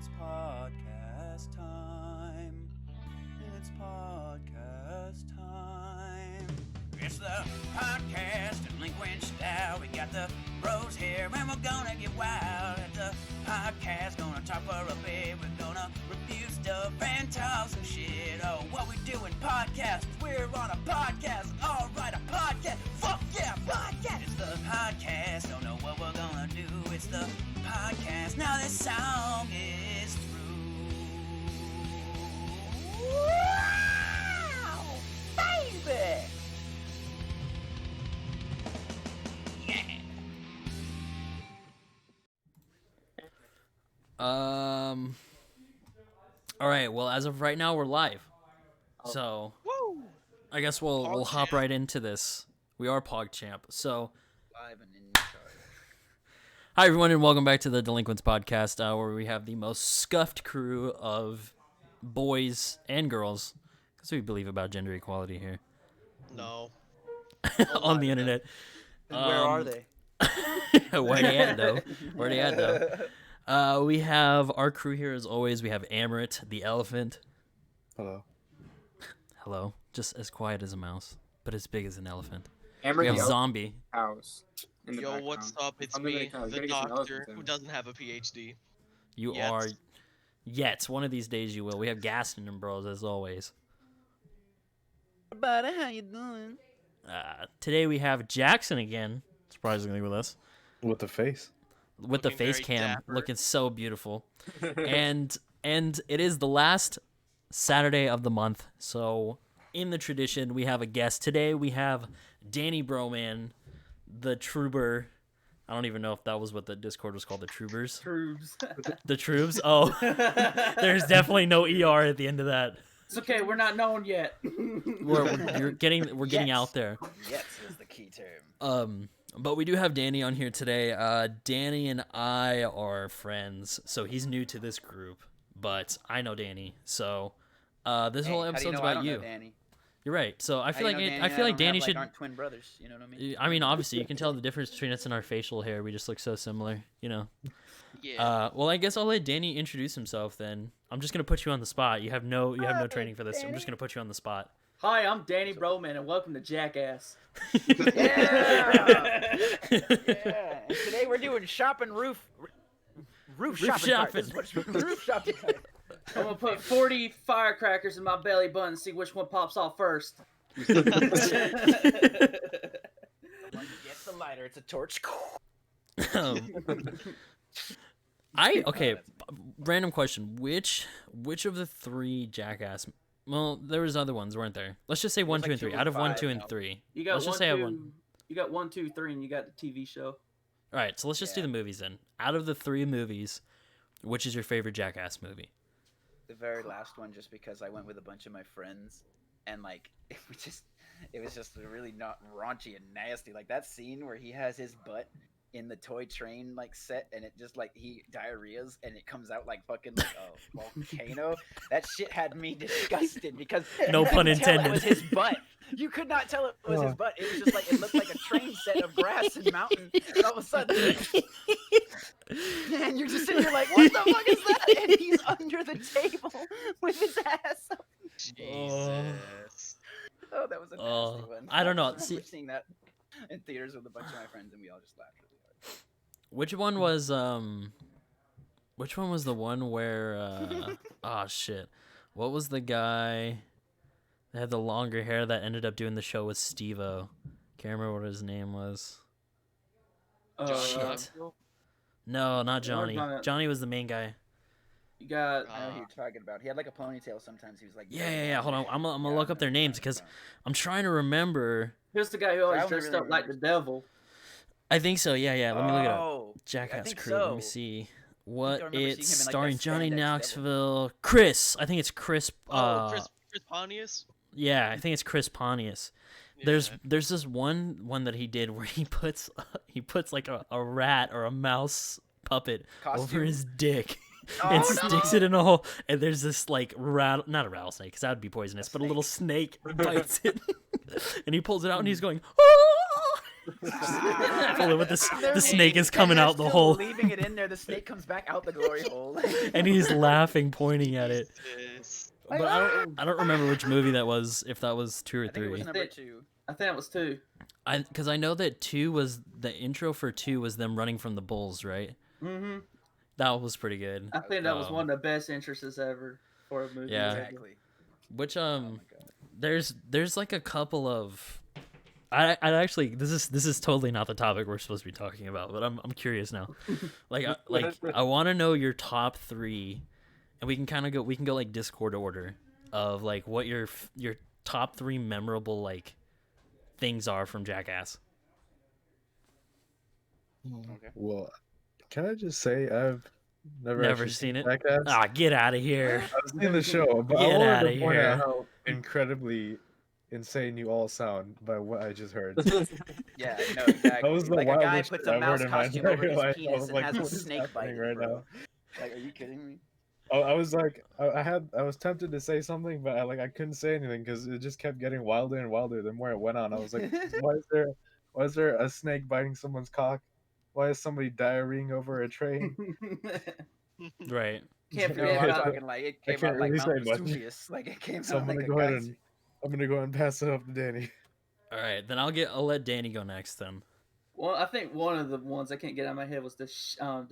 It's podcast time. It's podcast time. It's the podcast Delinquents style. We got the bros here and we're gonna get wild. At the podcast, gonna talk for a bit. We're gonna review stuff and talk some shit. Oh, what we doing podcast? We're on a podcast. All right, a podcast. Fuck yeah, podcast. It's the podcast. Don't know what we're gonna do. It's the podcast. Now this song is through. Wow, baby. All right. Well, as of right now, we're live. So, I guess we'll hop right into this. We are PogChamp. So, Live and in charge. hi everyone, and welcome back to the Delinquents podcast, where we have the most scuffed crew of boys and girls, because we believe about gender equality here No. on the internet. Where are they? Where they at though? Where they at though? We have our crew here as always. We have Amaret, the elephant. Hello. Hello. Just as quiet as a mouse, but as big as an elephant. Amaret, We have Zombie. house. in the Yo, background. what's up? It's I'm gonna me, get some the doctor, elephants who in. doesn't have a PhD. You Yet. are. Yet. One of these days you will. We have Gaston and Bros as always. Buddy, how you doing? Today we have Jackson again, surprisingly with us. With the face. With the Looking face very cam, dapper. looking so beautiful. and it is the last Saturday of the month, so in the tradition we have a guest. Today we have Danny Broman, the Troober. I don't even know if that was what the Discord was called, the Troobers. Troops. The Troobs? Oh, there's definitely no ER at the end of that. It's okay, we're not known yet. We're getting Yes. out there. Yes is the key term. But we do have Danny on here today. Danny and I are friends, so he's new to this group, but I know Danny. So this whole episode's about you. Danny? You're right. So I feel like Danny should. Aren't twin brothers. You know what I mean? I mean, obviously, you can tell the difference between us and our facial hair. We just look so similar, you know. Yeah. Well, I guess I'll let Danny introduce himself then. I'm just gonna put you on the spot. You have no training for this. I'm just gonna put you on the spot. Hi, I'm Danny Broman, and welcome to Jackass. Yeah. Yeah. And today we're doing shopping roof shopping. shopping. Roof shopping. I'm gonna put 40 firecrackers in my belly button and see which one pops off first. When you get the lighter, it's a torch. Okay. Random question: Which of the three Jackass? Well, there was other ones, weren't there? Let's just say one, like 2, and 3. two Out of and 1, five 2, and now. 3. You got Let's one, just say I two, won. you got 1, 2, 3, and you got the TV show. All right, so let's just do Yeah. the movies then. Out of the 3 movies, which is your favorite Jackass movie? The very last one, just because I went with a bunch of my friends, and like it was just really not raunchy and nasty. Like that scene where he has his butt in the toy train like set, and it just like he diarrheas and it comes out like fucking like a volcano. That shit had me disgusted because No you pun couldn't tell intended. It was his butt. You could not tell it was his butt. It was just like it looked like a train set of grass and mountain. And all of a sudden, man, you're just sitting here like, what the fuck is that? And he's under the table with his ass up. Jesus. Oh, that was a nasty Oh, one. I don't know. just See- remember seeing that in theaters with a bunch of my friends, and we all just laughed really hard. Which one was the one where oh shit. What was the guy that had the longer hair that ended up doing the show with Steve-O? Can't remember what his name was. Shit. No, not Johnny. Johnny. Johnny was the main guy. You got I know who you're talking about. He had like a ponytail sometimes. He was like, Yeah. Hold on. I'm gonna look up their names because I'm trying to remember. here's the guy who always I only dressed really up like the devil. I think so. Yeah. Let me look it up. Oh, I Jackass think crew. Let me so. see. I What remember seeing him it's in, like, starring that Johnny spandex Knoxville. Chris. I think it's Chris. Chris Pontius? Yeah, I think it's Chris Pontius. There's this one that he did where he puts like a rat or a mouse puppet over Costume? his dick. Oh, and no! sticks it in a hole, and there's this like not a rattlesnake, because that would be poisonous, but a little snake bites it, and he pulls it out, and he's going, "Oh!" Fully with the They're- snake is and coming they're out the still hole, leaving it in there. The snake comes back out the glory hole. and he's laughing, pointing at it. Jesus. But I don't remember which movie that was. If that was 2 or I think it was 3. number 2. I think it was 2. Because I know that 2 was the intro for 2 was them running from the bulls, right? Mm-hmm. That was pretty good. I think that was one of the best entrances ever for a movie. Yeah. Exactly. Which Oh my god. there's like a couple of I actually this is totally not the topic we're supposed to be talking about, but I'm curious now. I want to know your top 3, and we can go like Discord order of like what your top 3 memorable like things are from Jackass. Okay. Well, can I just say I've never actually seen it. Jackass. Ah, get out of here. I've seen the show, but Get I outta wanted to point here. out how incredibly insane you all sound by what I just heard. Yeah, no, exactly. That was the like a guy wildest puts shit a I've mouse heard in my costume over entire his life. I penis was and like, has a what is snake happening bite, right bro. now? Like, are you kidding me? I was like, I was tempted to say something, but I couldn't say anything because it just kept getting wilder and wilder the more it went on. I was like, why is there a snake biting someone's cock? Why is somebody diarrheaing over a train? Right. Can't No, forget I'm about talking like it I came can't out like really Mount say much. Vesuvius. Like it came So out I'm like gonna a go ahead geyser. and pass it up to Danny. All right, then I'll let Danny go next then. Well, I think one of the ones I can't get out of my head was the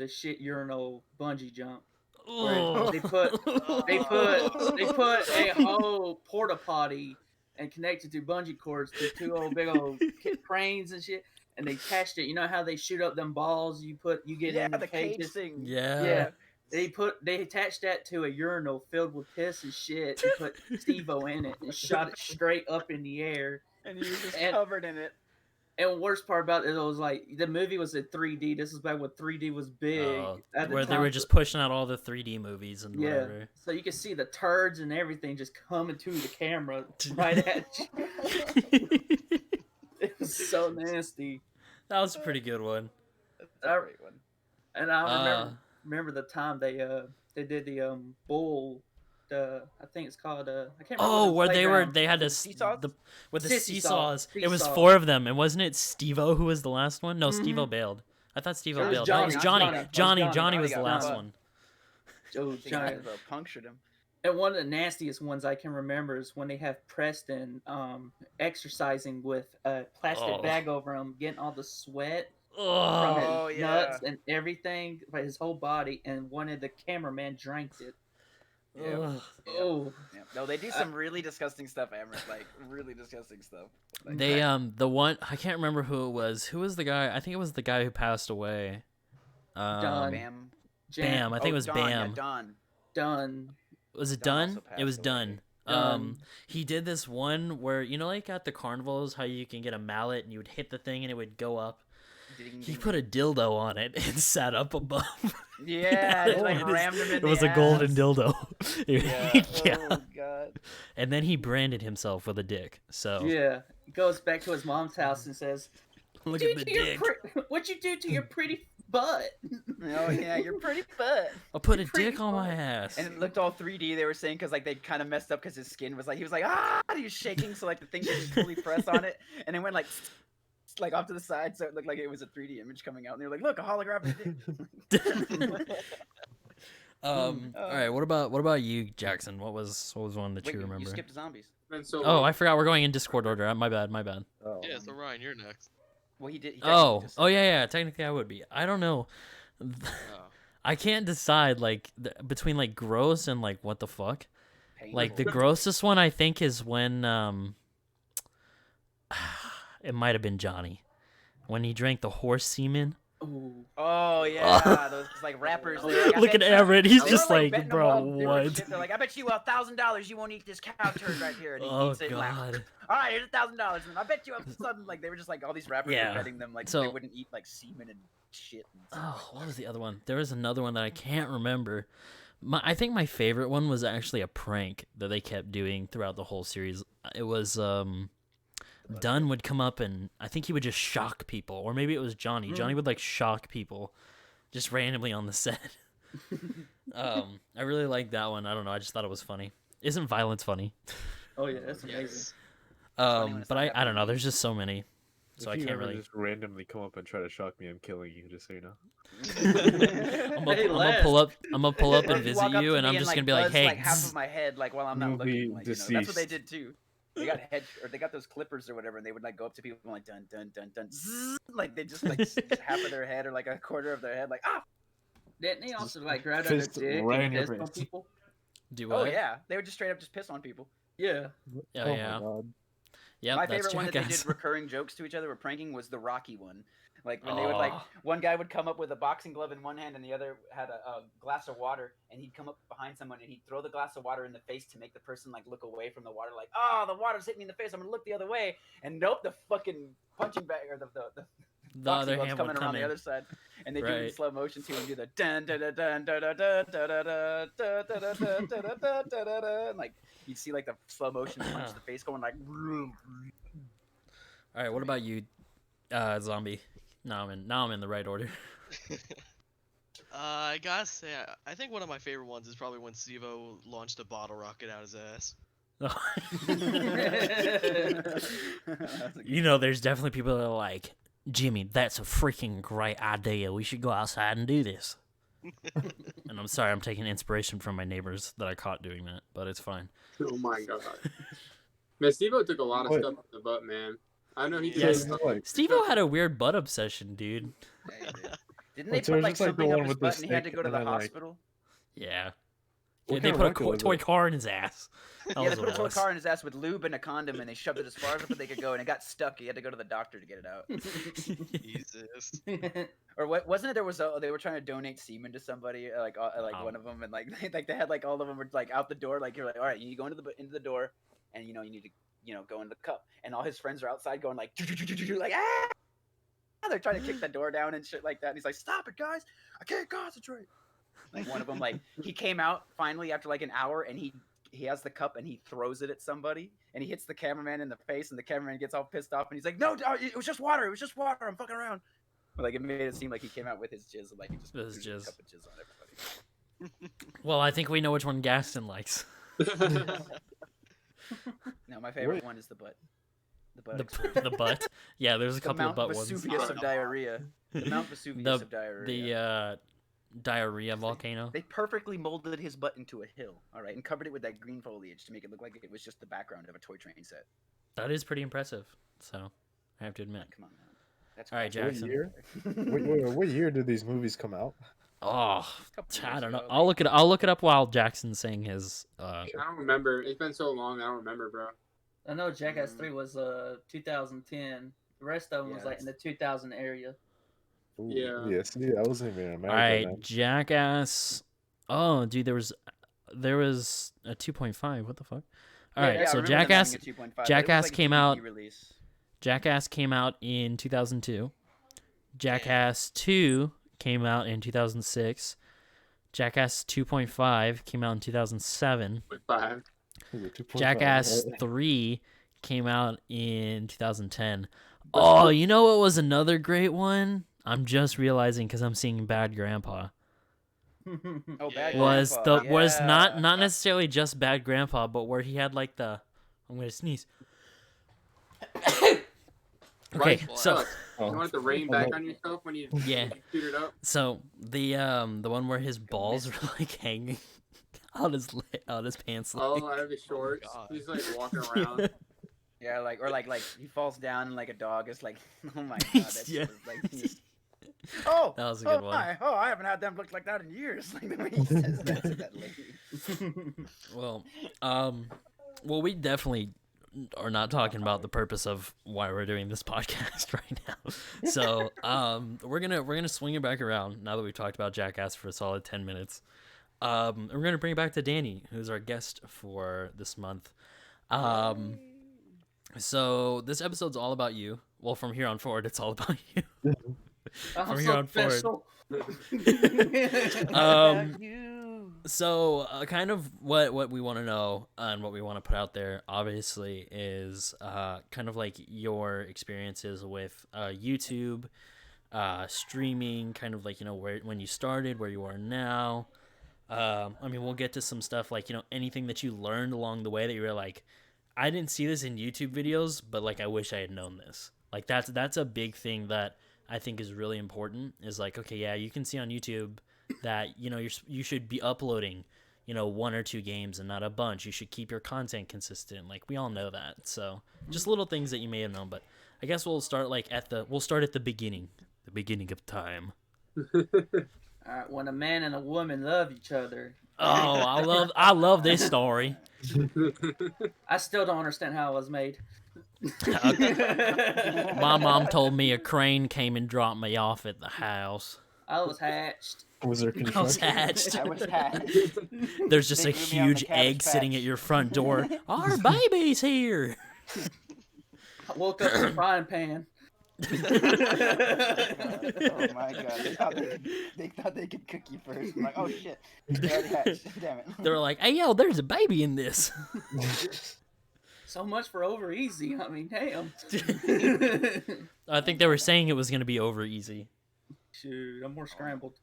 shit urinal bungee jump. Where they put a whole porta potty and connected to bungee cords to 2 old big old cranes and shit, and they attached it. You know how they shoot up them balls you get Yeah, in the the cage cages? thing. Yeah. They attached that to a urinal filled with piss and shit and put Steve-O in it and shot it straight up in the air. And you were just And- covered in it. And worst part about it was like the movie was in 3D. This is back when 3D was big. At the where they time. were just pushing out all the 3D movies and Yeah, whatever. so you could see the turds and everything just coming to the camera right at you. It was so nasty. That was a pretty good one. That's a great one. And I remember the time they did the bull. I think it's called I can't remember. Oh, what where the they playground- had Seesaws? with the Sissy seesaws. saw. It was Seesaw. 4 of them, and wasn't it Steve-O who was the last one? No, Mhm. Steve-O bailed. I thought Steve-O It was bailed. No, it was Johnny. Johnny. It was Johnny Johnny. was the Johnny got last caught. one. Oh, I think I giant. punctured him. And one of the nastiest ones I can remember is when they have Preston exercising with a plastic Oh. bag over him, getting all the sweat from Oh, his yeah. nuts and everything, by his whole body, and one of the cameraman drank it. Yeah. ugh. Yeah. Oh, Yeah. No, they do some really disgusting stuff, Amber. Like really disgusting stuff. Like, They the one I can't remember who it was. Who was the guy? I think it was the guy who passed away. Don. Bam. Bam. I think it was Don, Bam. Yeah, Don. done. Was it Don done? also It was passed away. done. Done. He did this one where like at the carnivals, how you can get a mallet and you would hit the thing and it would go up. Ding, He ding, put a dildo on it and sat up above. ding. Yeah, it like It is- rammed him in It the was a golden ass. dildo. Yeah. Yeah. Oh god. And then he branded himself with a dick. So Yeah, he goes back to his mom's house and says, look "Do at the to your dick. what'd you do to your pretty butt?" Oh yeah, you're pretty butt. I'll put a pretty dick on my fun. ass. And it looked all 3D. They were saying because like they kind of messed up because his skin was like he was like he was shaking, so like the thing could just fully press on it, and it went like off to the side, so it looked like it was a 3D image coming out. And they were like, look, a holographic dick. All right. What about you, Jackson? What was one that Wait, you remember? you skipped zombies. And so, Oh, I forgot. We're going in Discord order. My bad. Oh, Yeah, so Ryan, you're next. Well, he did. He Oh, technically just- yeah. Technically, I would be. I don't know. Oh. I can't decide like between like gross and like what the fuck. Like the Painful. grossest one I think is when it might have been Johnny when he drank the horse semen. ooh, Oh yeah, those like rappers. they're like, I Look bet at you- Everett. He's they were, just like, betting them bro, all different what? shit. They're like, I bet you $1,000 you won't eat this cow turd right here. And he Oh eats it and laughs. god. All right, here's $1,000. And I bet you something like they were just like all these rappers Yeah. were betting them like So- they wouldn't eat like semen and shit. And stuff. Oh, what was the other one? There was another one that I can't remember. I think my favorite one was actually a prank that they kept doing throughout the whole series. It was Dunn would come up and I think he would just shock people, or maybe it was Johnny. Johnny would like shock people just randomly on the set. I really liked that one. I don't know. I just thought it was funny. Isn't violence funny? oh yeah, that's amazing. Yes. funny when it's But not I don't know. happening. There's just so many. So if I you can't ever really. just randomly come up and try to shock me, I'm killing you. Just so you know. I'm Hey, gonna pull up. I'm gonna pull up Or and if you visit walk up you, to and me I'm just like, gonna be like, buzz, "Hey." like half of my head, like while I'm not Movie looking, like that's what they deceased. did too. They got or they got those clippers or whatever, and they would like go up to people and like dun dun dun dun, zzz, like they just like half of their head or like a quarter of their head, like ah. Didn't they also like grab their Fist dick right in and your piss on face. people? Do Oh what? yeah, they would just straight up just piss on people. Yeah. Oh, Oh yeah. my god. Yep, My that's favorite one that they Jackass. did recurring jokes to each other were pranking was the Rocky one. Like when they would like Oh. one guy would come up with a boxing glove in one hand and the other had a glass of water, and he'd come up behind someone and he'd throw the glass of water in the face to make the person like look away from the water, like, oh, the water's hitting me in the face, I'm gonna look the other way, and nope, the fucking punching bag or the The boxing other glove's hand coming would around come the in. other side, and they do it in Right. slow motion too, and do the dun dun dun dun dun dun dun dun dun dun dun dun dun dun dun dun dun, and like you'd see like the slow motion punch to the face going like. All right, what about you, zombie? Now I'm in the right order. I gotta say, I think one of my favorite ones is probably when Stevo launched a bottle rocket out his ass. You know, there's definitely people that are like, Jimmy, that's a freaking great idea. We should go outside and do this. And I'm sorry, I'm taking inspiration from my neighbors that I caught doing that, but it's fine. Oh my god. Man, Steve-O took a lot of What? stuff up the butt, man. I know he did. Yes. So, like, Steve-O had a weird butt obsession, dude. Yeah, he did. Didn't they So put it's like just like the something up one his with the butt and he had to stick go to and the then, like- hospital? Yeah. What They kind of put a rocket was toy it? car in his ass. That Yeah, was they what put a it toy was. car in his ass with lube and a condom, and they shoved it as far up as they could go, and it got stuck. He had to go to the doctor to get it out. Jesus. Or what? Wasn't it? There was they were trying to donate semen to somebody, like one of them, and like they had like all of them were like out the door. Like you're like, all right, you need to go into the door, and you need to go in the cup, and all his friends are outside going like like ah. They're trying to kick the door down and shit like that. And he's like, "Stop it, guys! I can't concentrate." Like one of them, like he came out finally after like an hour, and he has the cup and he throws it at somebody, and he hits the cameraman in the face, and the cameraman gets all pissed off, and he's like, "No, it was just water. It was just water. I'm fucking around." But, like it made it seem like he came out with his jizz, and, like he just With his threw the jizz. cup of jizz on everybody. Well, I think we know which one Gaston likes. No, my favorite Wait. one is the butt. The butt. explosion. The butt. Yeah, there's a The couple of Mount butt ones. Vesuvius of diarrhea. The Mount Vesuvius of diarrhea. The diarrhea volcano. They perfectly molded his butt into a hill, all right, and covered it with that green foliage to make it look like it was just the background of a toy train set. That is pretty impressive. So, I have to admit. Come on, man. That's All right, classic. Jackson. What year? What year did these movies come out? Oh, Couple I years don't know. ago, I'll like- look it up while Jackson's saying his. I don't remember. It's been so long. I don't remember, bro. I know Jackass 3 was 2010. The rest of them was Yeah, like in the 2000 area. Ooh, Yeah. Yeah. See, I wasn't even in America. All right, then. Jackass. Oh, dude, there was a 2.5. What the fuck? All right, Yeah, I so remember them having Jackass. a 2.5, but it was Jackass like a came DVD out- Release. Jackass came out in 2002. Jackass 2 came out in 2006. Jackass 2.5 came out in 2007. With 5. Was it 2.5? Jackass 3 came out in 2010. Oh, you know what was another great one? I'm just realizing because I'm seeing Bad Grandpa. Oh, Bad Was Grandpa, was not yeah. necessarily just Bad Grandpa, but where he had like the I'm gonna sneeze. Okay, Right, so Alex, you want the rain back on yourself when you Yeah. shoot it up? so the one where his balls were like hanging out his pants. Oh, leg. out of his shorts. God. He's like walking around. Yeah, like he falls down and like a dog is like, oh my god, that's Yeah. like. He's, oh, That was a good oh one. my, oh, I haven't had them look like that in years. Like the way he says that to that lady. Well, we definitely are not talking about the purpose of why we're doing this podcast right now. So, we're gonna swing it back around now that we've talked about Jackass for a solid 10 minutes. We're gonna bring it back to Danny, who's our guest for this month. So this episode's all about you. Well, from here on forward, it's all about you. I'm From here so on forward. special. So kind of what we want to know and what we want to put out there, obviously, is kind of like your experiences with YouTube, streaming, kind of like, when you started, where you are now. I mean, we'll get to some stuff like, anything that you learned along the way that you were like, I didn't see this in YouTube videos, but like, I wish I had known this. Like that's a big thing that I think is really important. Is like, okay, yeah, you can see on YouTube that you should be uploading, one or two games and not a bunch. You should keep your content consistent. Like we all know that. So just little things that you may have known, but I guess we'll start at the beginning of time. All right, when a man and a woman love each other. Oh, I love this story. I still don't understand how it was made. My mom told me a crane came and dropped me off at the house. I was hatched. Was there I was construction? hatched. I was hatched. There's just They a grew me on the huge Cabbage egg sitting Patch. at your front door. Our baby's here. I woke up in a frying pan. Oh my god! They thought they could cook you first. I'm like, oh shit, they already hatched. Damn it. They were like, "Hey, yo, there's a baby in this." So much for over easy. I mean, damn. I think they were saying it was gonna be over easy. Shoot, I'm more scrambled.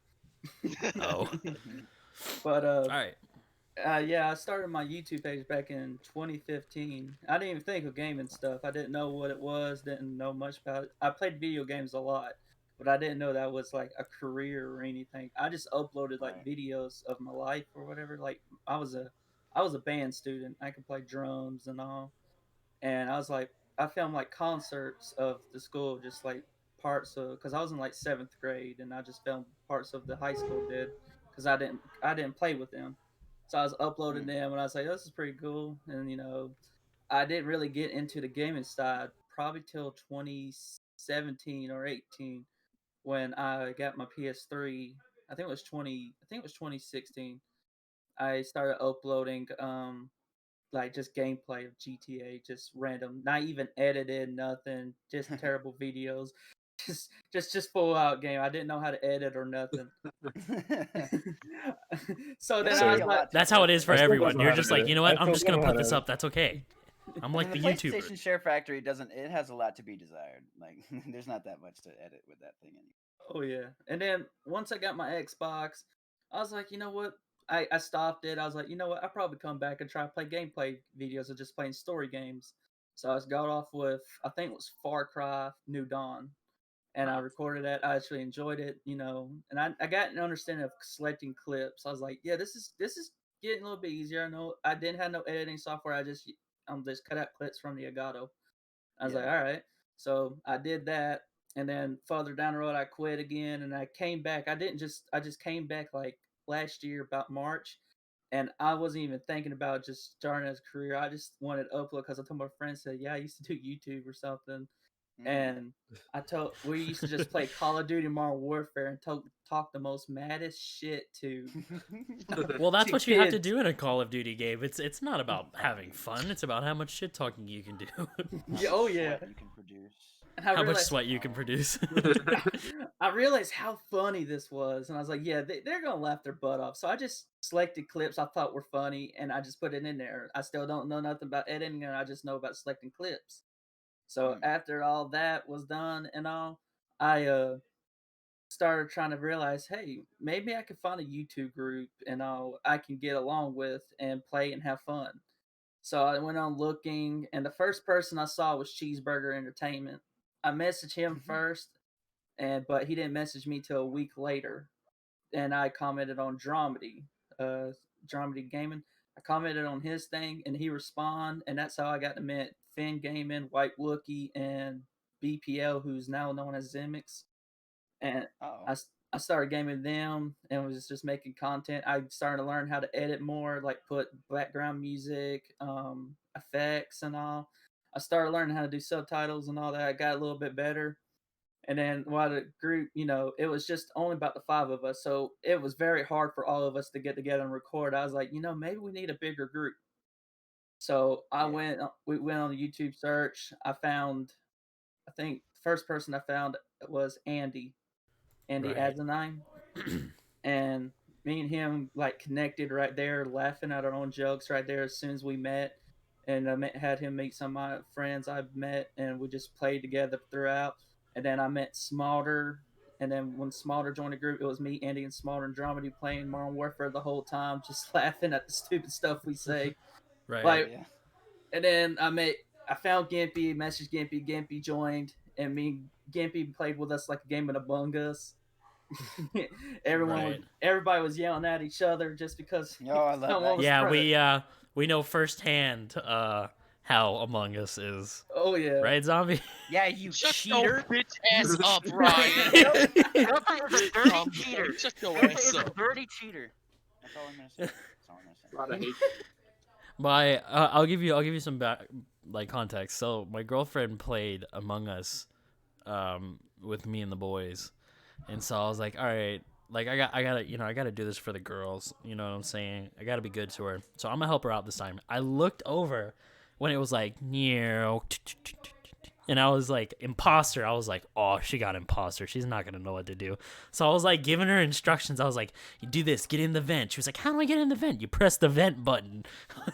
Oh, But all right. yeah, I started my YouTube page back in 2015. I didn't even think of gaming stuff. I didn't know what it was. Didn't know much about it. I played video games a lot, but I didn't know that was like a career or anything. I just uploaded like Right. videos of my life or whatever. Like I was a band student. I could play drums and all. And I filmed like concerts of the school, just like parts of, because I was in like 7th grade, and I just filmed parts of the high school did, because I didn't play with them, so I was uploading them, and I was like, this is pretty cool, and I didn't really get into the gaming side probably till 2017 or 18 when I got my PS3. I think it was 2016. I started uploading like just gameplay of GTA, just random, not even edited, nothing, just terrible videos, just full out game. I didn't know how to edit or nothing. So then It I doesn't was take a like, lot to That's do how it. it is for I still don't everyone. know You're how to just do like, it. you know what? I I'm still just don't gonna know how put to this do up. That's okay. I'm like And the the YouTuber. PlayStation Share Factory it has a lot to be desired. Like there's not that much to edit with that thing anymore. oh yeah. And then once I got my Xbox, I was like, you know what? I stopped it. I was like, you know what? I probably come back and try to play gameplay videos of just playing story games. So I was got off with, I think it was Far Cry New Dawn, and I recorded that. I actually enjoyed it, and I got an understanding of selecting clips. I was like, yeah, this is getting a little bit easier. I know I didn't have no editing software. I just cut out clips from the Elgato. I was like, Yeah. all right. So I did that, and then further down the road, I quit again, and I came back. I just came back like last year about March, and I wasn't even thinking about just starting as a career. I just wanted to upload because I told my friends, said, yeah, I used to do YouTube or something, and we used to just play Call of Duty Modern Warfare and talk the most maddest shit to Well, that's to what you have to kids. do in a Call of Duty game. It's not about having fun. It's about how much shit talking you can do, Yeah, oh yeah. Sweat you can produce. And I how much realized, sweat you can produce. I realized how funny this was, and I was like, yeah, they're gonna laugh their butt off. So I just selected clips I thought were funny, and I just put it in there. I still don't know nothing about editing, and I just know about selecting clips. So after all that was done and all, I started trying to realize, hey, maybe I could find a YouTube group and all I can get along with and play and have fun. So I went on looking, and the first person I saw was Cheeseburger Entertainment. I messaged him first, but he didn't message me till a week later. And I commented on uh, Dramedy Gaming. I commented on his thing, and he responded, and that's how I got to meet Finn Gaming, White Wookie, and BPL, who's now known as Zemix. And Oh. I started gaming them and was just making content. I started to learn how to edit more, like put background music, effects, and all. I started learning how to do subtitles and all that. I got a little bit better. And then while the group, it was just only about the 5 of us. So it was very hard for all of us to get together and record. I was like, maybe we need a bigger group. So we went on the YouTube search. I think the first person I found was Andy Right. Asinine, and me and him like connected right there, laughing at our own jokes right there as soon as we met, and I had him meet some of my friends I've met, and we just played together throughout. And then I met Smalter, and then when Smalter joined the group, it was me, Andy, and Smalter and Dramedy playing Modern Warfare the whole time, just laughing at the stupid stuff we say. Right. Like, Yeah. and then I found Gimpy, messaged Gimpy. Gimpy joined, and me and Gimpy played with us like a game of Among Us. Right. Everybody was yelling at each other just because Oh, I love someone that. was Yeah, present. we know firsthand how Among Us is. Oh yeah. Right, Zombie? Yeah, you Shut cheater. your bitch ass up, Ryan. Guppy is a dirty Dumb cheater. fuck. Shut your Guppy ass is a up. dirty cheater. That's all I'm gonna say. That's all I'm gonna say. A lot of hate. I'll give you some like context. So my girlfriend played Among Us with me and the boys. And so I was like, all right, like I gotta do this for the girls. You know what I'm saying? I gotta be good to her. So I'm gonna help her out this time. I looked over when it was like, and I was like, imposter. I was like, oh, she got imposter. She's not gonna know what to do. So I was like giving her instructions. I was like, you do this, get in the vent. She was like, how do I get in the vent? You press the vent button.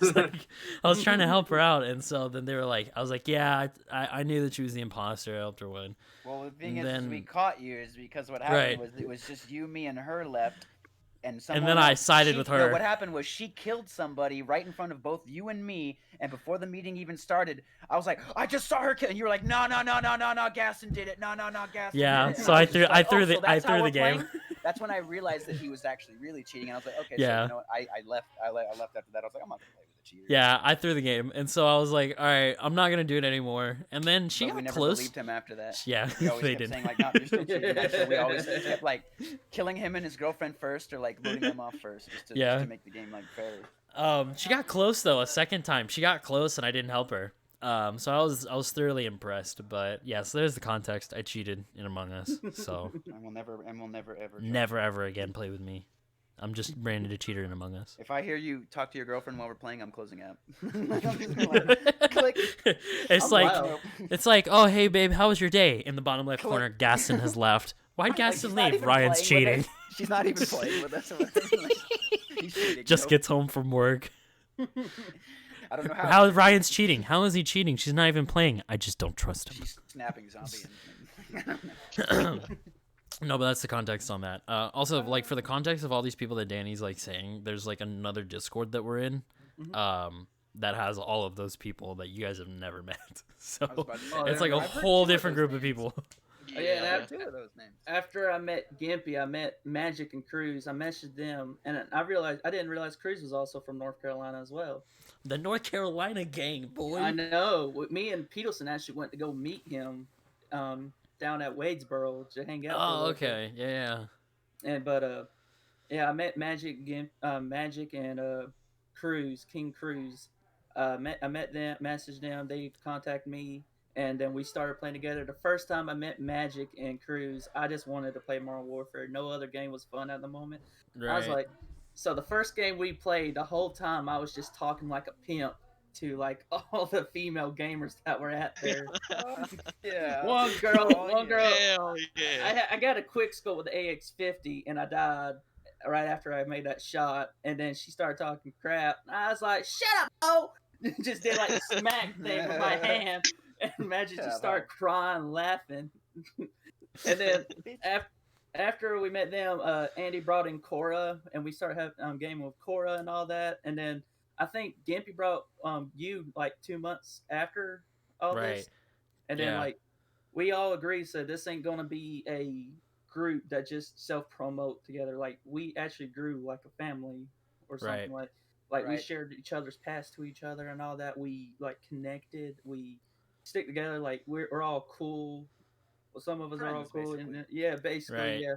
I was trying to help her out. And so then they were like, I was like, yeah, I knew that she was the imposter. I helped her win. Well, the thing And is, then- we caught you is because what happened Right. was it was just you, me, and her left, and And someone then I else- sided she- with No, her. what happened was she killed somebody right in front of both you and me, and before the meeting even started, I was like, I just saw her kill, and you were like, no, Gaston did it, no, Gaston Yeah, did it. And so I I was threw- just I like, threw oh, the- so I that's how threw the we're game. playing? That's when I realized that he was actually really cheating, and I was like, okay, Yeah. so you know what, I left after that, I was like, I'm not gonna play with a cheater. Yeah, I threw the game. And so I was like, all right, I'm not going to do it anymore. And then she But we got never close. believed him after that. Yeah, We always they kept did. saying like, no, you're still cheating. And so we always kept like killing him and his girlfriend first, or like voting them off first, just Yeah. to make the game like fair. She got close though a second time. She got close and I didn't help her. So I was thoroughly impressed. But yeah, so there's the context. I cheated in Among Us. So And we'll never ever. try. never ever again play with me. I'm just branded a cheater in Among Us. If I hear you talk to your girlfriend while we're playing, I'm closing out. I'm just like, click. It's I'm like wild. it's like, oh hey babe, how was your day? In the bottom left Click. corner, Gaston has left. Why'd Like, Gaston she's not leave? even Ryan's playing with cheating. us. She's not even playing with us. He's cheating. Just nope. gets home from work. I don't know how. How Ryan's cheating? How is he cheating? She's not even playing. I just don't trust him. She's snapping zombie. No, but that's the context on that. Also, like for the context of all these people that Danny's like saying, there's like another Discord that we're in, that has all of those people that you guys have never met. So I was about to say, Oh, it's like a I've heard whole two of different those group of names. people. Oh, yeah, and I I- have two of those names. After I met Gimpy, I met Magic and Cruz. I messaged them, and I didn't realize Cruz was also from North Carolina as well. The North Carolina gang, boy. I know. Me and Peterson actually went to go meet him down at Wadesboro to hang out. for a Oh, little bit. okay, yeah. Yeah, I met Magic and Cruz, King Cruz. I met them, messaged them. They contacted me, and then we started playing together. The first time I met Magic and Cruz, I just wanted to play Modern Warfare. No other game was fun at the moment. Right. I was like, so the first game we played, the whole time I was just talking like a pimp to like all the female gamers that were out there. Yeah. One girl. Hell yeah. I got a quick scope with the AX50 and I died right after I made that shot. And then she started talking crap. And I was like, "Shut up, oh!" Just did like a smack thing with my hand, and Magic Shut just up. started crying, laughing. And then after we met them, Andy brought in Cora, and we started having game with Cora and all that. And then I think Gimpy brought you like 2 months after all Right. this. And then Yeah. like we all agreed, so this ain't gonna be a group that just self promote together. Like we actually grew like a family or something. Like we Right. shared each other's past to each other and all that. We like connected. We stick together. Like we're all cool. Well, some of us are all Friends, cool. basically. And yeah, basically, Right. yeah.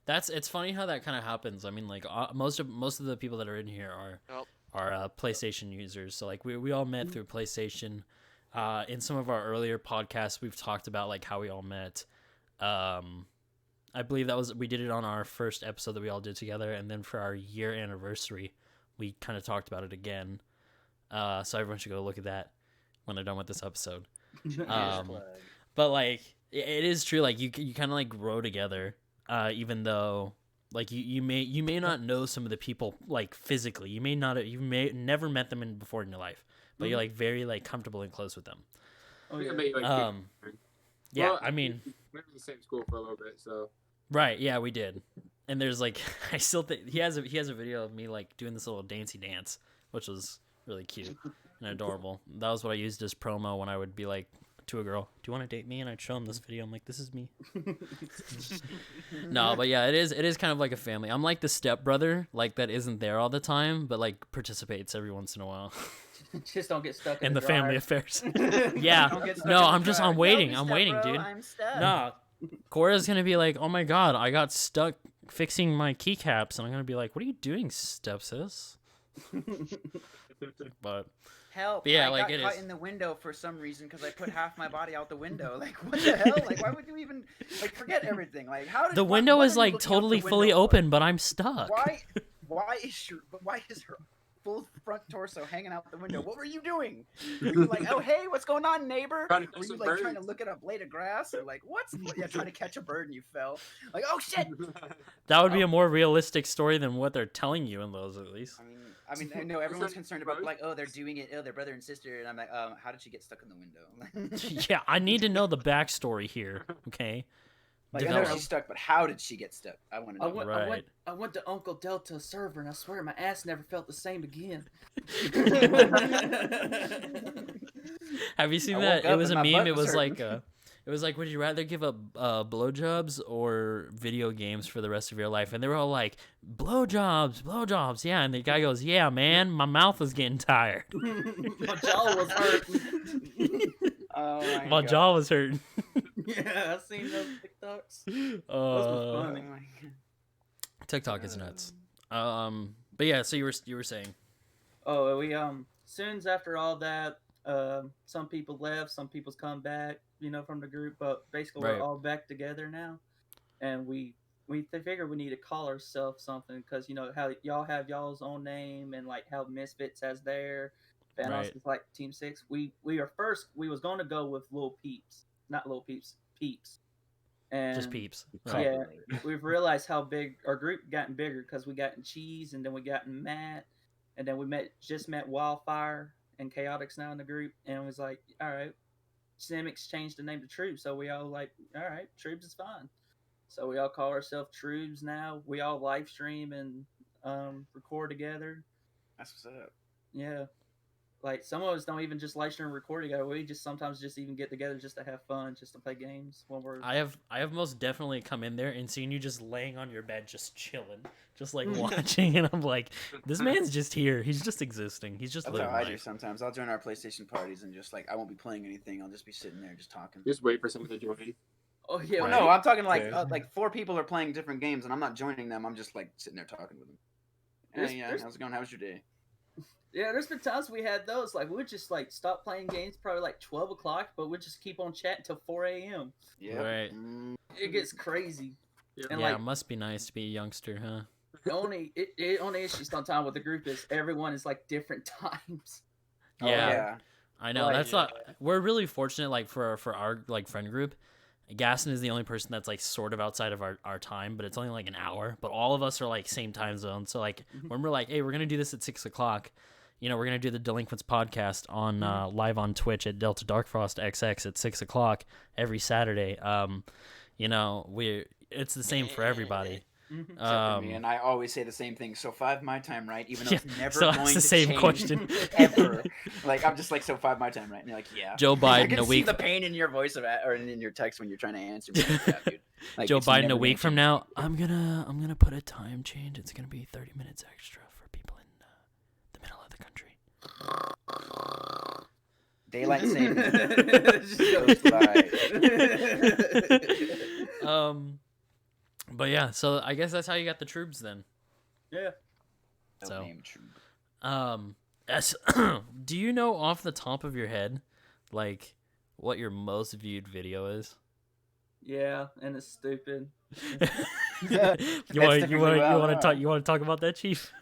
It's funny how that kind of happens. I mean, like most of the people that are in here Yep. are PlayStation users. So like we all met through PlayStation. In some of our earlier podcasts, we've talked about like how we all met. I believe we did it on our first episode that we all did together, and then for our year anniversary, we kind of talked about it again. So everyone should go look at that when they're done with this episode. But like it is true, like you kind of like grow together, even though like you may not know some of the people like physically. You may never met them before in your life, but you're like very like comfortable and close with them. Oh We yeah. can make, like, Yeah, Well, I mean, we went to the same school for a little bit, so right? Yeah, we did. And there's like I still think he has a video of me like doing this little dancey dance, which was really cute and adorable. That was what I used as promo when I would be like to a girl, "Do you want to date me?" And I'd show them this video. I'm like, "This is me." No, but yeah, it is kind of like a family. I'm like the stepbrother, like that isn't there all the time, but like participates every once in a while Just don't get stuck in the the family dryer. affairs. Don't Yeah, get stuck no, in the I'm dryer. waiting. No, I'm step waiting, bro, dude. I'm stuck. No, Cora's gonna be like, "Oh my god, I got stuck fixing my keycaps," and I'm gonna be like, "What are you doing, stepsis?" But Help! yeah, I like, got it caught is. in the window for some reason because I put half my body out the window. Like, what the hell? Like, why would you even like forget everything? Like, how did The what- window what is are you like looking out totally the fully window for? open, but I'm stuck. Why is your full front torso hanging out the window? What were you doing? Were you like, oh hey, what's going on, neighbor? Trying to catch Were you some like trying to birds. look at a blade of grass or like what's yeah trying to catch a bird and you fell? Like oh shit! That would be a more realistic story than what they're telling you in those, at least. I mean, I know everyone's that concerned about bird? like, oh, they're doing it, oh, they're brother and sister, and I'm like, how did she get stuck in the window? Yeah, I need to know the backstory here. Okay. Like I know Develop. she's stuck, but how did she get stuck? I want to I know. Right. went to Uncle Delta's server, and I swear my ass never felt the same again. Have you seen I that? woke It up was a and my meme. butt It was was like, hurting. it was like, would you rather give up blowjobs or video games for the rest of your life? And they were all like, blowjobs, blowjobs. Yeah. And the guy goes, yeah, man, my mouth was getting tired. My jaw was hurting. Oh my My God. jaw was hurting. Yeah, I seen those TikToks. Those were funny. Oh my God. TikTok is nuts. But yeah, so you were saying. Oh, we soon as after all that, some people left, some people's come back, from the group, but basically Right. we're all back together now, and we figure we need to call ourselves something because how y'all have y'all's own name and like how Misfits has their, Thanos Right. is like Team Six. We was going to go with Lil Peeps, not Lil Peeps, Peeps, and Just peeps. Yeah, we've realized how big our group gotten bigger because we gotten Cheese and then we gotten Matt, and then we just met Wildfire and Chaotix now in the group, and it was like, all right, Simics changed the name to Troops, so we all like, all right, Troops is fine. So we all call ourselves Troops now. We all live stream and record together. That's what's up. Yeah. Like some of us don't even just live stream and record together. We just sometimes just even get together just to have fun, just to play games when we're. I have most definitely come in there and seen you just laying on your bed, just chilling, just like watching, and I'm like, this man's just here. He's just existing. He's just That's living how I do life. sometimes. I'll join our PlayStation parties and just like I won't be playing anything. I'll just be sitting there just talking. Just wait for someone to join. Oh yeah. Well, no, I'm talking like Okay. like 4 people are playing different games and I'm not joining them. I'm just like sitting there talking with them. There's- Hey, yeah, there's- how's it going? How was your day? Yeah, there's been times we had those. Like, we'd just, like, stop playing games probably, like, 12 o'clock, but we'd just keep on chatting till 4 a.m. Yeah. Right. It gets crazy. Yeah. And, Yeah, like, it must be nice to be a youngster, huh? the only issue sometimes with the group is everyone is, like, different times. Oh, Yeah. yeah. I know. Like- That's not. We're really fortunate, like for our like friend group. Gaston is the only person that's like sort of outside of our time, but it's only like an hour. But all of us are like same time zone. So like when we're like, hey, we're gonna do this at 6 o'clock. We're gonna do the Delinquents podcast on live on Twitch at Delta Darkfrost XX at 6 o'clock every Saturday. It's the same for everybody. Except for me, and I always say the same thing. So 5 my time, right? Even though Yeah, it's never so going that's the to same change question. ever. Like I'm just like, so 5 my time, right? And you're like, yeah. Joe I Biden can a see week. the pain in your voice or in your text when you're trying to answer. Me. Like, yeah, dude. Like, Joe it's Biden never a week gonna from change. now. I'm gonna put a time change. It's gonna be 30 minutes extra for people in the middle of the country. Daylight savings. But yeah, so I guess that's how you got the troops then. Yeah. So, Name true. do you know off the top of your head, like, what your most viewed video is? Yeah, and it's stupid. You want to talk about that, Chief?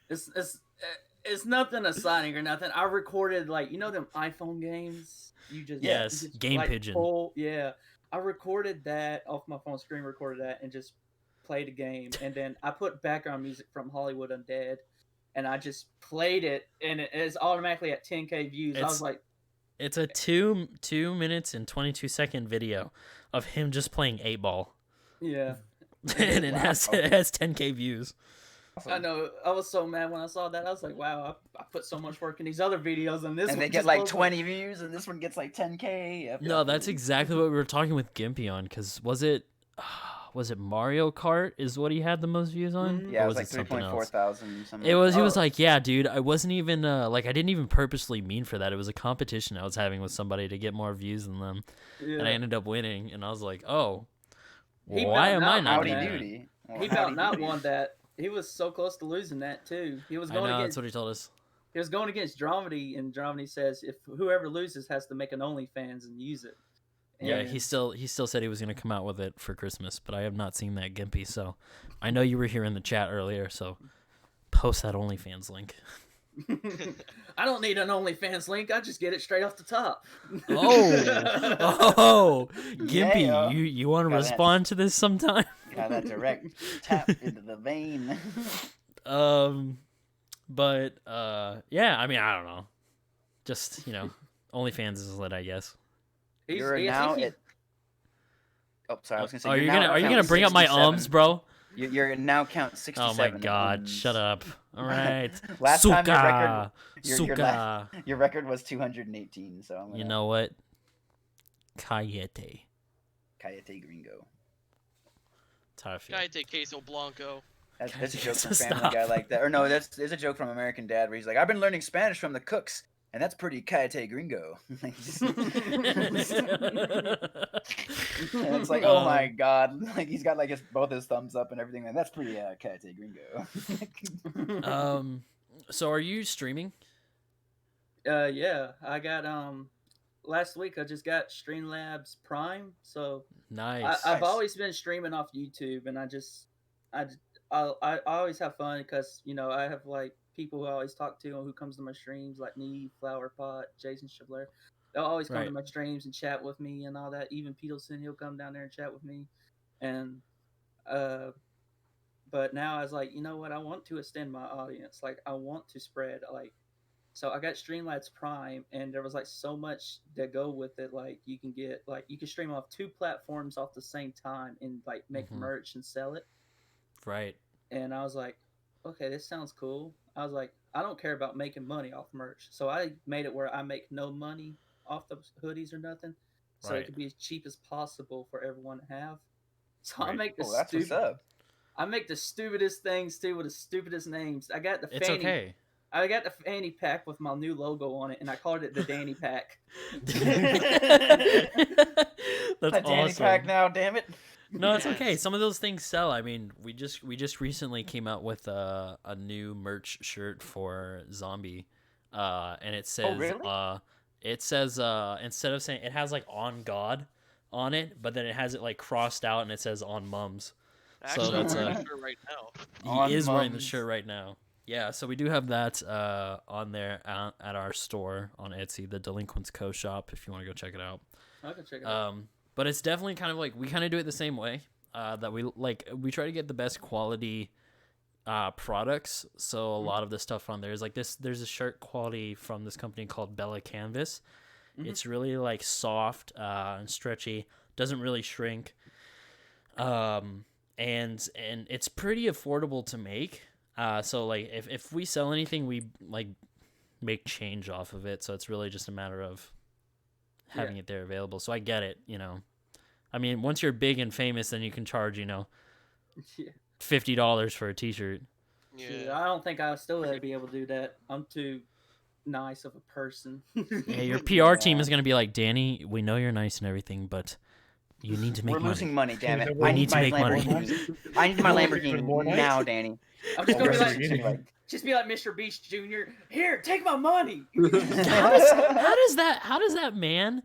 It's nothing exciting or nothing. I recorded them iPhone games. You just Yes, you just, Game Pigeon. Yeah, I recorded that off my phone screen. Recorded that and just played a game, and then I put background music from Hollywood Undead, and I just played it, and it is automatically at 10K views. I was like, it's a 2 minutes and 22-second video of him just playing 8-ball, yeah. and it has 10K views. I know. I was so mad when I saw that. I was like, wow, I put so much work in these other videos, and this And one they get just like blows up. 20 views, and this one gets like 10K. Yep, No, yep. that's exactly what we were talking with Gimpy on. Cause was it Mario Kart is what he had the most views on? Mhm. Yeah, Or it was like something 3.4 else? thousand. Something It like was. that. He was Oh. like, "Yeah, dude, I wasn't even like I didn't even purposely mean for that. It was a competition I was having with somebody to get more views than them, and I Yeah. ended up winning. And I was like, oh, He why bowed am I out not on Howdy doing that. that? doody. Well, He howdy about not doody. won that. He was so close to losing that too. He was I going know against that's what he told us. he was going against Dramedy, and Dramedy says if whoever loses has to make an OnlyFans and use it. Yeah, And he still said he was gonna come out with it for Christmas, but I have not seen that Gimpy. So I know you were here in the chat earlier, so post that OnlyFans link. I don't need an OnlyFans link. I just get it straight off the top. Oh, Gimpy, Yeah. you want to Got that. respond to this sometime? Got that direct tap into the vein. But yeah, I mean, I don't know. Just OnlyFans is lit, I guess. You're I now think he- at. Oh, sorry. I was gonna say. Are you're you now gonna at are you count gonna bring up my 67. ums, bro? You're now count 67. Oh my god, ums. shut up. All right. Last time your record, Suka. your Suka. your record was 218. So I'm gonna. You know what? Cayete. Cayete Gringo. That's how I feel. Guy take queso blanco. That's a joke So from Family stop. Guy like that. Or no, there's a joke from American Dad where he's like, I've been learning Spanish from the cooks, and that's pretty Cayete Gringo. And it's like, oh my god, like he's got like both his thumbs up and everything, and that's pretty Cayete Gringo. So are you streaming? yeah, I got last week I just got Streamlabs Prime, so Nice. I've Nice. always been streaming off YouTube, and I always have fun because I have like people who I always talk to and who comes to my streams like Neve, Flowerpot, Jason Shabler. They'll always come to Right. my streams and chat with me and all that. Even Peterson, he'll come down there and chat with me, and but now I was like, you know what? I want to extend my audience. Like I want to spread so I got Streamlabs Prime, and there was like so much that go with it. Like you can stream off 2 platforms off the same time and like make Mhm. merch and sell it. Right. And I was like, okay, this sounds cool. I was like, I don't care about making money off merch, so I made it where I make no money off the hoodies or nothing, so Right. it could be as cheap as possible for everyone to have. So I Right. make the Oh, that's what's up. I make the stupidest things too with the stupidest names. I got the It's fanny. okay. I got the fanny pack with my new logo on it, and I called it the Danny Pack. That's A Danny awesome. Pack now, damn it. No, it's okay. Yes. Some of those things sell. I mean, we just recently came out with a new merch shirt for Zombie, and it says really? instead of saying it has like on God on it, but then it has it like crossed out and it says on Mums. Actually, So that's I'm wearing a a shirt right now. he On is wearing the Mums. shirt right now. Yeah, so we do have that on there at our store on Etsy, the Delinquents Co shop. If you want to go check it out. I can check it out. But it's definitely kind of like we kind of do it the same way. That we try to get the best quality products. So a lot of the stuff on there is like this. There's a shirt quality from this company called Bella Canvas. Mhm. It's really like soft and stretchy. Doesn't really shrink. And it's pretty affordable to make. So like if we sell anything, we like make change off of it. So it's really just a matter of having it there available. So I get it, I mean, once you're big and famous, then you can charge, Yeah. $50 for a t-shirt. Shit, Yeah. I don't think I'll still be able to do that. I'm too nice of a person. Yeah, your PR team is going to be like, Danny, we know you're nice and everything, but you need to make We're money. losing money, damn it. We I need need to my make money. Lamborghini. I need my Even more Lamborghini nice? now, Danny. I'm just gonna be Lamborghini. like, Mr. Beast Jr. Here, take my money. How does that man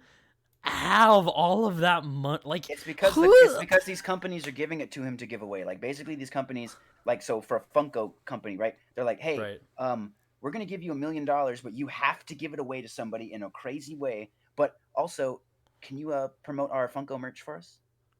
have all of that money? Like, It's because who- it's because these companies are giving it to him to give away. Like basically, these companies, like so for a Funko company, right? They're like, hey, Right. we're gonna give you $1 million, but you have to give it away to somebody in a crazy way. But also, can you promote our Funko merch for us?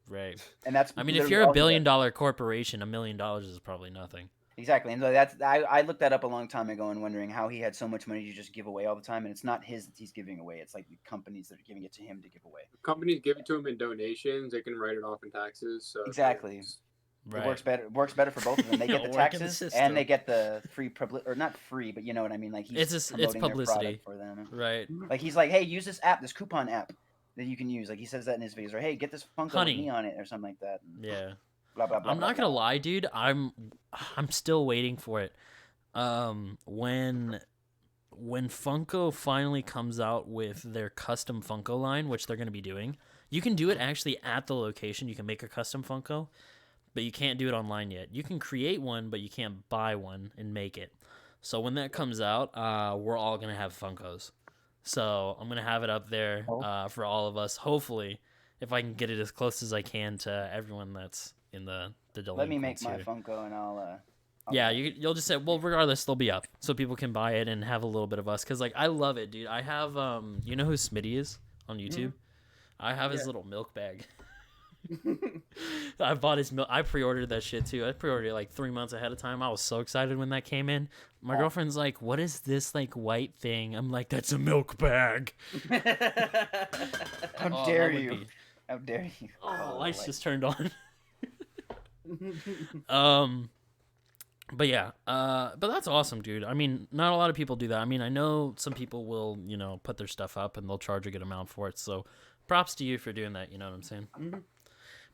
Right. And that's I mean, if literally you're all a he does. billion-dollar corporation, $1 million is probably nothing. Exactly, and so I looked that up a long time ago and wondering how he had so much money to just give away all the time, and it's not his that he's giving away; it's like the companies that are giving it to him to give away. Companies give it to him in donations. They can write it off in taxes. So Exactly. Right. It works better for both of them. They get the Work in the taxes system. and they get the free or not free, but you know what I mean. Like he's It's promoting their publicity. product for them. Right. Like he's like, hey, use this app, this coupon app that you can use. Like he says that in his videos, or hey, get this Funko Honey. with me on it, or something like that. And Yeah. blah blah blah. I'm not gonna lie, dude. I'm still waiting for it. When Funko finally comes out with their custom Funko line, which they're gonna be doing, you can do it actually at the location. You can make a custom Funko, but you can't do it online yet. You can create one, but you can't buy one and make it. So when that comes out, we're all gonna have Funkos. So I'm gonna have it up there for all of us. Hopefully, if I can get it as close as I can to everyone that's in the Delinquents. Let me make my here. Funko and I'll Yeah, you'll just say, well, regardless, they'll be up, so people can buy it and have a little bit of us. Cause like I love it, dude. I have you know who Smitty is on YouTube? I have his little milk bag. I bought his milk. I pre-ordered that shit too. I pre-ordered it like 3 months ahead of time. I was so excited when that came in. My girlfriend's like, "What is this like white thing?" I'm like, "That's a milk bag." How dare you? How dare you? Oh, lights just turned on. But yeah, but that's awesome, dude. I mean, not a lot of people do that. I mean, I know some people will, put their stuff up and they'll charge a good amount for it. So, props to you for doing that. You know what I'm saying? Mhm.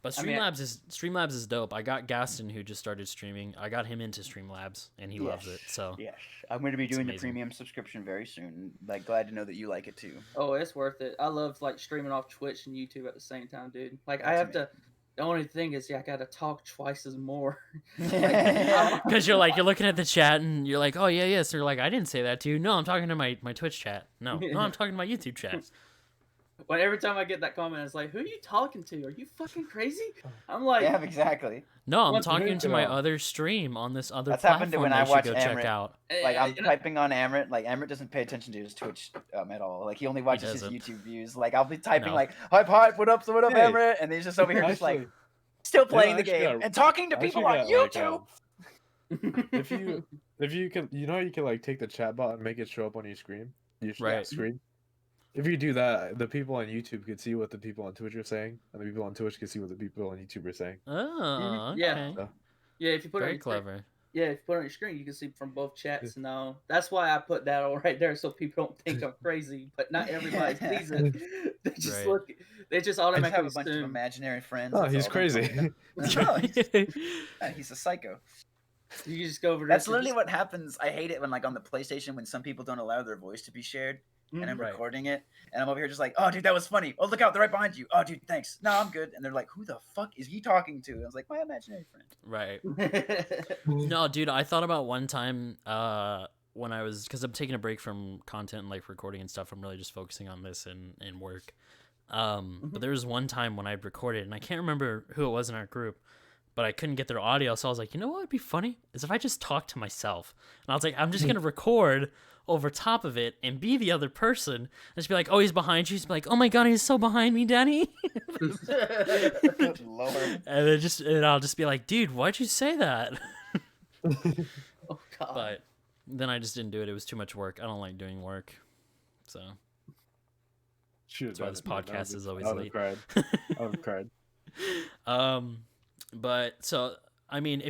But Streamlabs is dope. I got Gaston, who just started streaming. I got him into Streamlabs, and he loves it. So yes, I'm going to be doing the amazing. premium subscription very soon. Like, glad to know that you like it too. Oh, it's worth it. I love like streaming off Twitch and YouTube at the same time, dude. Like I That's have to. The only thing is, I gotta talk twice as more. because you're looking at the chat and you're like, oh yeah, yes. They're like, I didn't say that to you. No, I'm talking to my Twitch chat. No, I'm talking to my YouTube chat. But every time I get that comment, it's like, who are you talking to? Are you fucking crazy? I'm like, Yeah, exactly. No, I'm Once talking to my other stream on this other That's platform happened when that I you should watch go check Amrit. out. Like I'm you know- typing on Amrit, like Amrit doesn't pay attention to his Twitch at all. Like he only watches his doesn't. YouTube views. Like I'll be typing No. like hype, what up, Hey. Amrit, and he's just over here just like Actually, still playing the actually game got- and talking to I people actually on got, YouTube. if you can, you can like take the chat bot and make it show up on your screen. Right. Screen. If you do that, the people on YouTube could see what the people on Twitch are saying, and the people on Twitch can see what the people on YouTube are saying. Oh, okay. Yeah. Yeah, if you put it on Very your screen, clever. yeah, if you put it on your screen, you can see from both chats and all. That's why I put that all right there, so people don't think I'm crazy. But not everybody sees it. They just Right. look. They just I just automatically have a bunch of assume. imaginary friends. Oh, that's he's all. Don't crazy. tell me that. No, he's a psycho. You can just go over there. That's literally what happens. I hate it when like on the PlayStation when some people don't allow their voice to be shared. And I'm Right. recording it, and I'm over here just like, oh, dude, that was funny. Oh, look out, they're right behind you. Oh, dude, thanks. No, I'm good. And they're like, who the fuck is he talking to? And I was like, my imaginary friend. Right. Mm-hmm. No, dude, I thought about one time when I was, because I'm taking a break from content and like recording and stuff. I'm really just focusing on this and work. But there was one time when I recorded, and I can't remember who it was in our group, but I couldn't get their audio. So I was like, you know what would be funny is if I just talked to myself. And I was like, I'm just going to record over top of it and be the other person. And just be like, oh, he's behind you. He's like, oh my God, he's so behind me, Danny. Good Lord. And I'll just be like, dude, why'd you say that? Oh God. But then I just didn't do it. It was too much work. I don't like doing work. So Shoot, that's why this podcast is always I would late. have cried. I would have cried. But so I mean, I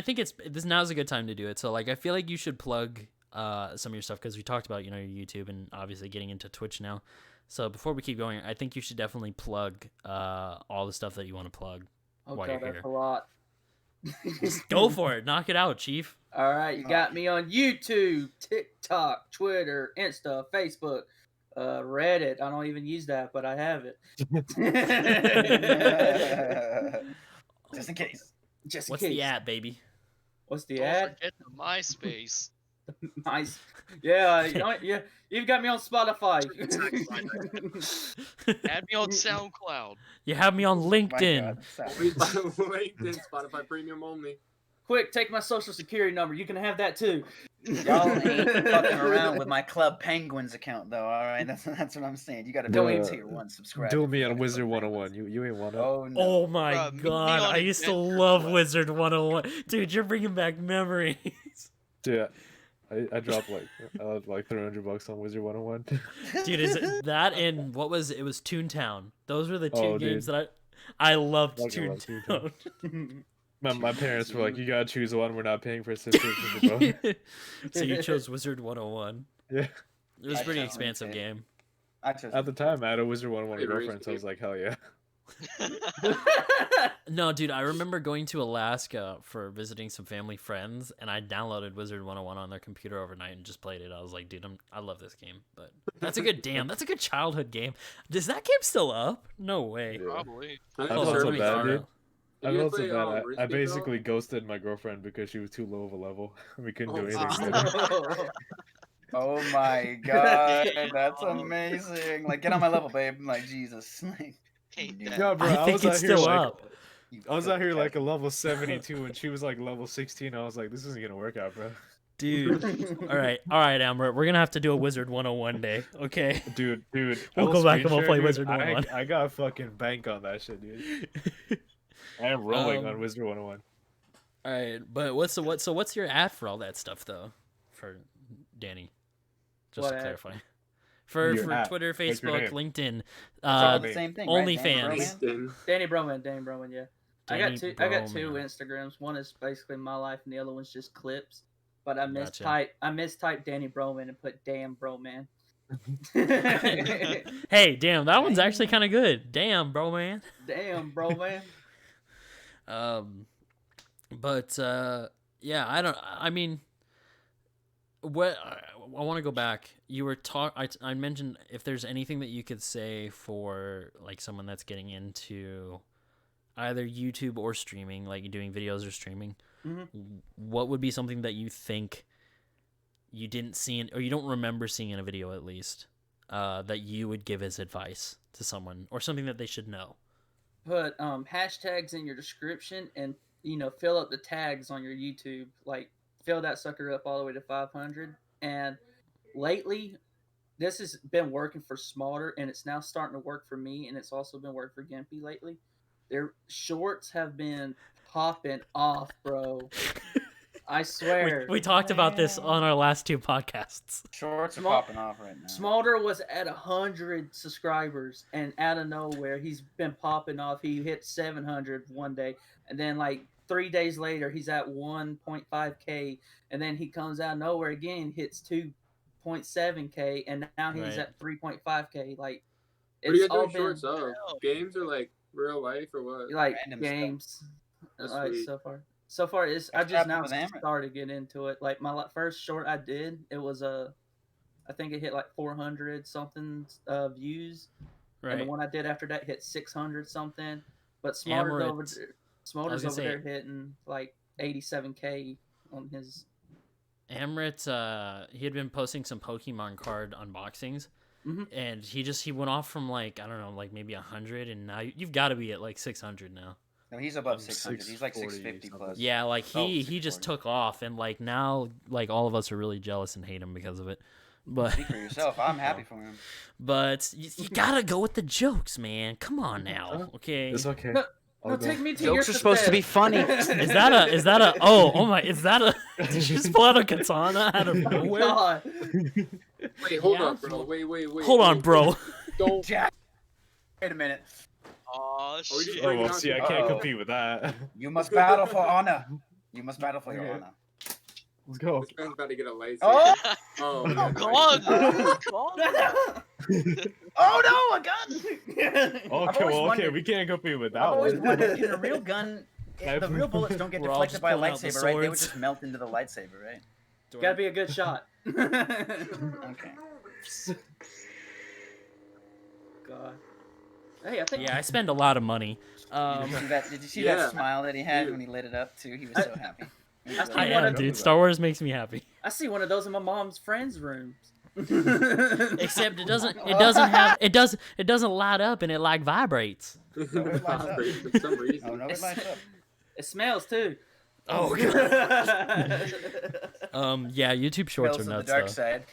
think now's a good time to do it. So like, I feel like you should plug some of your stuff because we talked about your YouTube and obviously getting into Twitch now. So before we keep going, I think you should definitely plug all the stuff that you want to plug Oh while God, you're that's here. a lot. Just go for it. Knock it out, Chief. All right, you got me on YouTube, TikTok, Twitter, Insta, Facebook, Reddit. I don't even use that, but I have it. Just in case. Just in What's case. the ad, baby? What's the Don't ad? forget the MySpace. Nice. Yeah, yeah. You've got me on Spotify. Add me on SoundCloud. You have me on My LinkedIn. God, sorry. LinkedIn, Spotify Premium only. Quick, take my social security number. You can have that too. Y'all ain't fucking around with my Club Penguins account though, alright? That's what I'm saying. You gotta Duh. be tier 1 subscriber. Duel me on Fucking Wizard Club 101. Penguins. You ain't want to. Oh no. Oh my Bruh, me God, on I used to Adventure love Quest. Wizard 101. Dude, you're bringing back memories. Dude, I dropped like $300 on Wizard 101. Dude, is it that and what was it? Was Toontown. Those were the two Oh, games dude. that I loved Fucking love Toontown. My parents were like, "You gotta choose one. We're not paying for a subscription to both." So you chose Wizard 101. Yeah. It was a I pretty chose expansive RuneScape. game. I chose At the time, I had a Wizard 101 Hey, girlfriend, so I RuneScape. was like, "Hell yeah." No, dude, I remember going to Alaska for visiting some family friends, and I downloaded Wizard 101 on their computer overnight and just played it. I was like, dude, I love this game. But that's a good that's a good childhood game. Is that game still up? No way. Yeah. Probably. I I think Hold felt on, so let me bad, find dude. out. I You felt guys so play, bad. I RuneScape at all? basically ghosted my girlfriend because she was too low of a level. We couldn't do Oh, anything. wow. with her. Oh my god, that's amazing! Like, get on my level, babe. I'm like, Jesus. Like, Hate you- that. No, bro, I think was out it's here still like up. you I was out filthy here like cat. a level 72, and she was like level 16. I was like, this isn't gonna work out, bro. Dude. All right, Amber. We're gonna have to do a Wizard 101 day, okay? Dude, We'll I'll go back and we'll screen play share, dude. Wizard 101. I got fucking bank on that shit, dude. I am rolling on Wizard 101. All right, but what's your ad for all that stuff though, for Danny? Just What to ad? clarify, for Your ad. Twitter, What's your Facebook, LinkedIn, It's all the me. same thing, right? Danny OnlyFans. Broman? LinkedIn. Danny Broman, yeah. Danny I got two Broman. Instagrams. One is basically my life, and the other one's just clips. But I Gotcha. mistyped Danny Broman and put damn Broman. Hey, damn, that one's actually kind of good. Damn, bro, man. Damn, Broman. But yeah, I mean, what I want to go back. You were I mentioned if there's anything that you could say for like someone that's getting into either YouTube or streaming, like doing videos or streaming. Mhm. What would be something that you think you didn't see or you don't remember seeing in a video at least that you would give as advice to someone or something that they should know? Put hashtags in your description and fill up the tags on your YouTube. Like fill that sucker up all the way to 500. And lately, this has been working for Smarter, and it's now starting to work for me, and it's also been working for Gimpy lately. Their shorts have been popping off, bro. I swear. We talked about this on our last two podcasts. Shorts are Small- popping off right now. Smolder was at 100 subscribers, and out of nowhere, he's been popping off. He hit 700 one day, and then like 3 days later, he's at 1.5K, and then he comes out of nowhere again, hits 2.7K, and now he's Right. at 3.5K. Like What are you it's guys all doing been shorts of? Games or like real life or what? like Random stuff. games. That's Like sweet. so far. So far, I What's just happening now with Amrit? started getting into it. Like my first short I did, it was I think it hit like 400 something views, and the Right. one I did after that hit 600 something. But Smolder's over Amrit- there, Smolder's gonna over say- there hitting like 87K on his. Amrit, he had been posting some Pokemon card unboxings, Mhm. and he went off from like I don't know, like maybe 100, and now you've got to be at like 600 now. No, he's above I'm 600. He's like 640 650 something. plus. Yeah, like Oh, he just 640. took off, and like now like all of us are really jealous and hate him because of it. But Speak for yourself. I'm happy for him. but you gotta go with the jokes, man. Come on now, okay? It's okay. No, I'll No, go. take me to your Jokes are supposed to be funny. Is that a oh my is that a did you just pull out a katana out of Oh, nowhere? God. Wait, hold Yeah. up, bro. Wait. Hold on, bro. Don't. Jack. Wait a minute. Oh Are we just shit. Oh bringing well, out see, I the- can't Uh-oh. compete with that. You must battle for honor. You must battle for your Okay. honor. Let's go. This man's about to get a lightsaber. Oh! Oh, Oh, yeah, come nice. on. Come on. Oh no, a gun! Okay, always well, okay, wondered- we can't compete with that I've always one. wondered, can a real gun, the real bullets don't get We're all deflected just by a pulling out the lightsaber, right? They would swords. just melt into the lightsaber, right? Gotta be a good shot. Okay. God. Hey, I think Yeah, I spend a lot of money. Did you see Yeah. that smile that he had Dude. when he lit it up too? He was so happy. He was I like, I wanna am, do dude. Star Wars makes me happy. I see one of those in my mom's friends' rooms. Except it doesn't light up and it like vibrates. No, it lights up. For some reason. Oh no, it lights up. It smells too. Oh god. Yeah, YouTube shorts Smells are of the nuts dark though. side.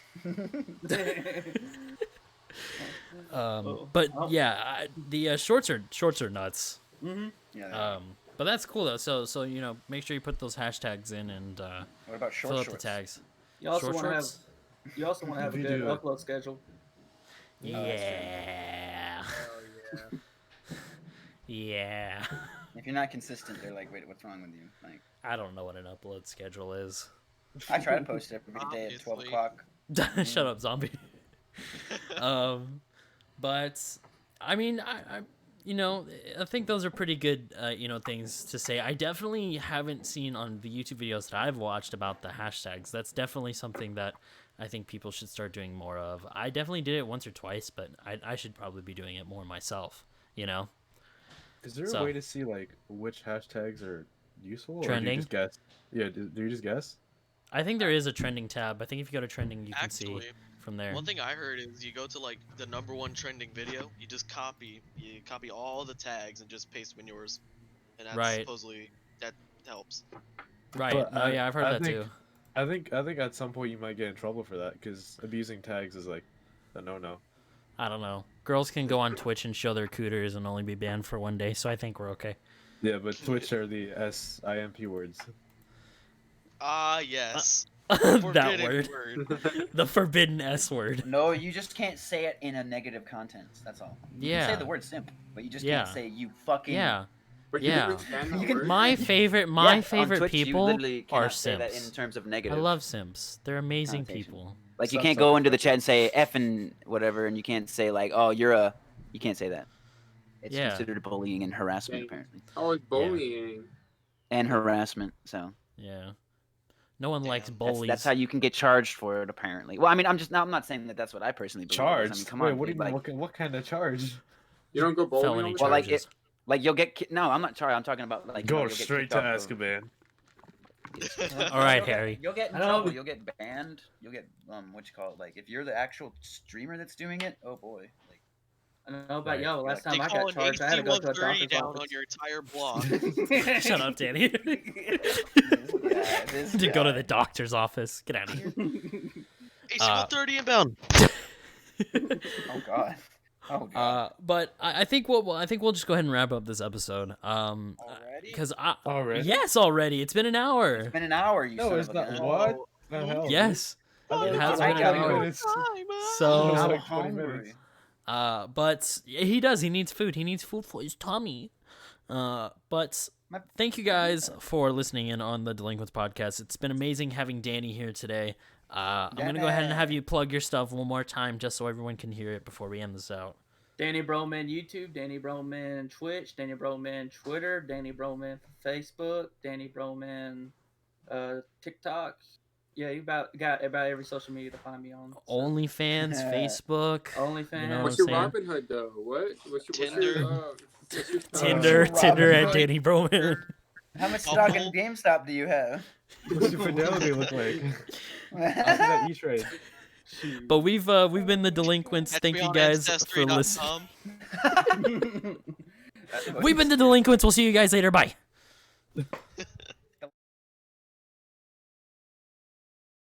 But Oh. yeah, the shorts are nuts. Mhm. Yeah. But that's cool though. So make sure you put those hashtags in and What about short fill up shorts? the tags. You also Short want to have shorts? a You good do. upload schedule. Yeah. Oh, yeah. Yeah. If you're not consistent, they're like, wait, what's wrong with you? Like, I don't know what an upload schedule is. I try to post every day at 12 Obviously. o'clock. Shut up, zombie. But I mean, I you know, I think those are pretty good, you know, things to say. I definitely haven't seen on the YouTube videos that I've watched about the hashtags. That's definitely something that I think people should start doing more of. I definitely did it once or twice, but I should probably be doing it more myself, you know? Is there So- a way to see like which hashtags are useful? Or do Trending? you just guess? Yeah, do you just guess? I think there is a trending tab. I think if you go to trending, you can see Actually, from there. one thing I heard is you go to like the #1 trending video, you just copy all the tags and just paste them in yours, and that's Right. supposedly that helps. Right. But No, yeah, I've heard that think, too. I think at some point you might get in trouble for that because abusing tags is like a no. I don't know. Girls can go on Twitch and show their cooters and only be banned for one day, so I think we're okay. Yeah, but Twitch are the SIMP words. Ah, yes. That Forbidden word. The forbidden S word. No, you just can't say it in a negative content. That's all. You Yeah. can say the word simp, but you just Yeah. can't say you fucking. Yeah. But Yeah. you can ban that You can- word. My favorite Yeah, on favorite Twitch, you people literally are cannot say that simps. in terms of I negative. love simps. They're amazing connotation. people. Like you Some can't go into the self-respect. chat and say F and whatever, and you can't say like, oh, you're a. You can't say that. It's Yeah. considered bullying and harassment Dang. apparently, Oh, it's bullying. and harassment. So Yeah. No one likes Damn. bullies. that's how you can get charged for it apparently. Well, I mean, I'm not saying that that's what I personally believe. Charged? I mean, come Wait, on. what do dude, you mean? like, What kind of charge? You don't go bowling. Felony over Well, there? like, charges. Like you'll get no, I'm not sorry. I'm talking about like Go you'll get straight kicked to off of- Azkaban. All right, You'll get- Harry. You'll get in I don't trouble. know. You'll get banned. You'll get what you call it? Like if you're the actual streamer that's doing it, oh boy. Like I don't know about Right. y'all. Last They time I call got an charged, I had to go to a AC-130 doctor's down on office. your entire block. Shut up, Danny. this To go to guy. the doctor's office. Get out of here. AC-130 inbound. Oh god. Oh god. But I think we'll just go ahead and wrap up this episode. Already? Because Already? yes, already. It's been an hour. It's been an hour. You No, son it's of a not. gun. What? The hell? Yes. I thought It was has like been an 20 hour. minutes. So It's I'm like 20 hungry. minutes. but he does. He needs food. He needs food for his tummy. But thank you guys for listening in on the Delinquents podcast. It's been amazing having Danny here today. I'm gonna go ahead and have you plug your stuff one more time, just so everyone can hear it before we end this out. Danny Broman YouTube, Danny Broman Twitch, Danny Broman Twitter, Danny Broman Facebook, Danny Broman TikTok. Yeah, you got about every social media to find me on. So. OnlyFans, Facebook, OnlyFans. You know What's what your I'm Robin Hood though? What's your Tinder. what's your Tinder, Robin Tinder at Hood. Danny Broman. How much stock in GameStop do you have? What's your fidelity look like? After that E-Trade. But we've been the Delinquents. Catch Thank me you on guys for listening. Ancestry.com. We've been the Delinquents. We'll see you guys later. Bye.